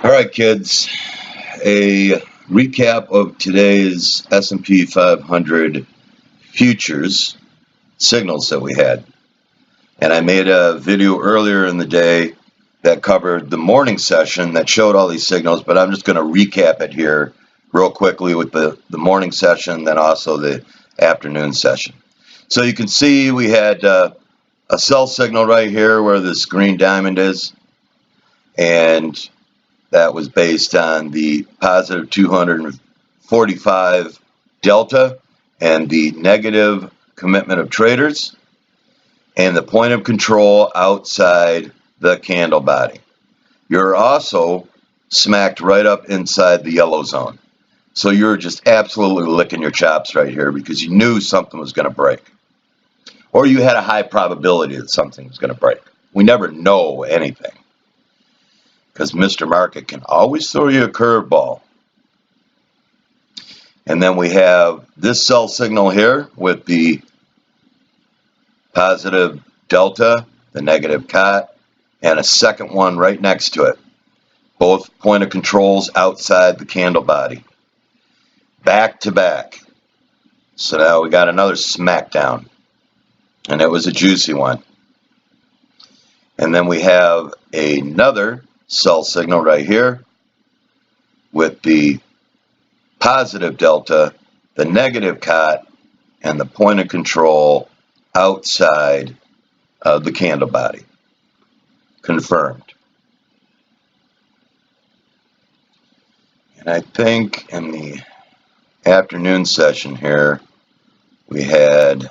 All right, kids, a recap of today's SP 500 futures signals that we had. And I made a video earlier in the day that covered the morning session that showed all these signals, but I'm just going to recap it here real quickly with the morning session, then also the afternoon session. So you can see we had a sell signal right here where this green diamond is, and that was based on the positive 245 delta and the negative commitment of traders and the point of control outside the candle body. You're also smacked right up inside the yellow zone. So you're just absolutely licking your chops right here because you knew something was going to break. Or you had a high probability that something was going to break. We never know anything, because Mr. Market can always throw you a curveball. And then we have this sell signal here with the positive delta, the negative cot, and a second one right next to it. Both point of controls outside the candle body. Back to back. So now we got another smackdown. And it was a juicy one. And then we have another sell signal right here with the positive delta, the negative cot, and the point of control outside of the candle body. Confirmed. And I think in the afternoon session here we had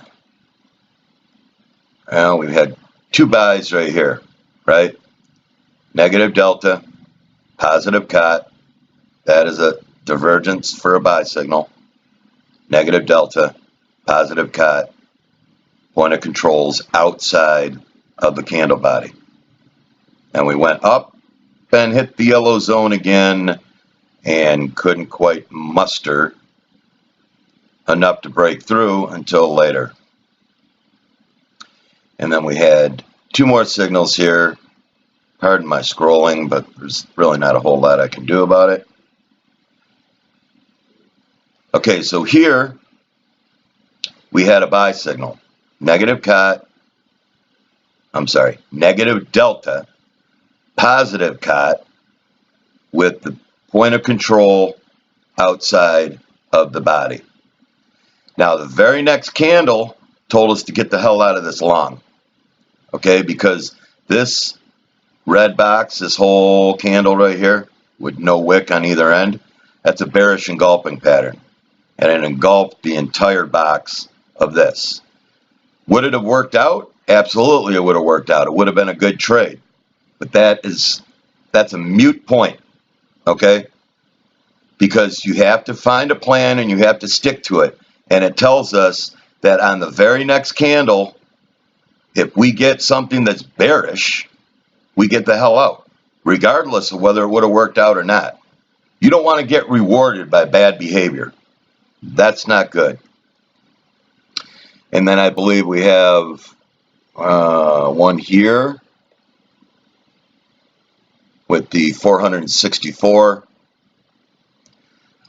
two buys right here, right? Negative delta, positive cot, that is a divergence for a buy signal. Negative delta, positive cot, point of controls outside of the candle body. And we went up and hit the yellow zone again and couldn't quite muster enough to break through until later. And then we had two more signals here. Pardon my scrolling, but there's really not a whole lot I can do about it. Okay, so here we had a buy signal. Negative delta, positive cot with the point of control outside of the body. Now, the very next candle told us to get the hell out of this long. Okay, because this red box, this whole candle right here with no wick on either end, that's a bearish engulfing pattern. And it engulfed the entire box of this. Would it have worked out? Absolutely, it would have worked out. It would have been a good trade. But that's a moot point, okay? Because you have to find a plan and you have to stick to it. And it tells us that on the very next candle, if we get something that's bearish, we get the hell out, regardless of whether it would have worked out or not. You don't want to get rewarded by bad behavior. That's not good. And then I believe we have one here with the 464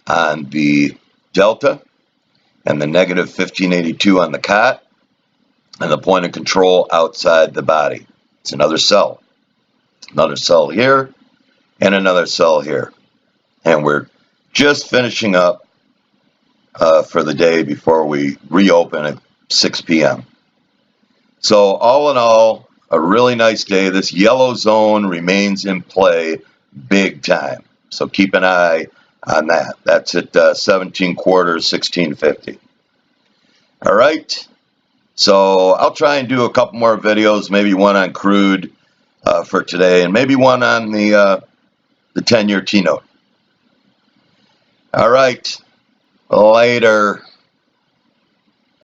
on the delta and the negative 1582 on the cot and the point of control outside the body. It's another sell. Another sell here and another sell here. And we're just finishing up for the day before we reopen at 6 p.m. So all in all, a really nice day. This yellow zone remains in play big time. So keep an eye on that. That's at 17 quarters, 1650. All right. So I'll try and do a couple more videos, maybe one on crude for today, and maybe one on the 10-year T-note. All right. Later.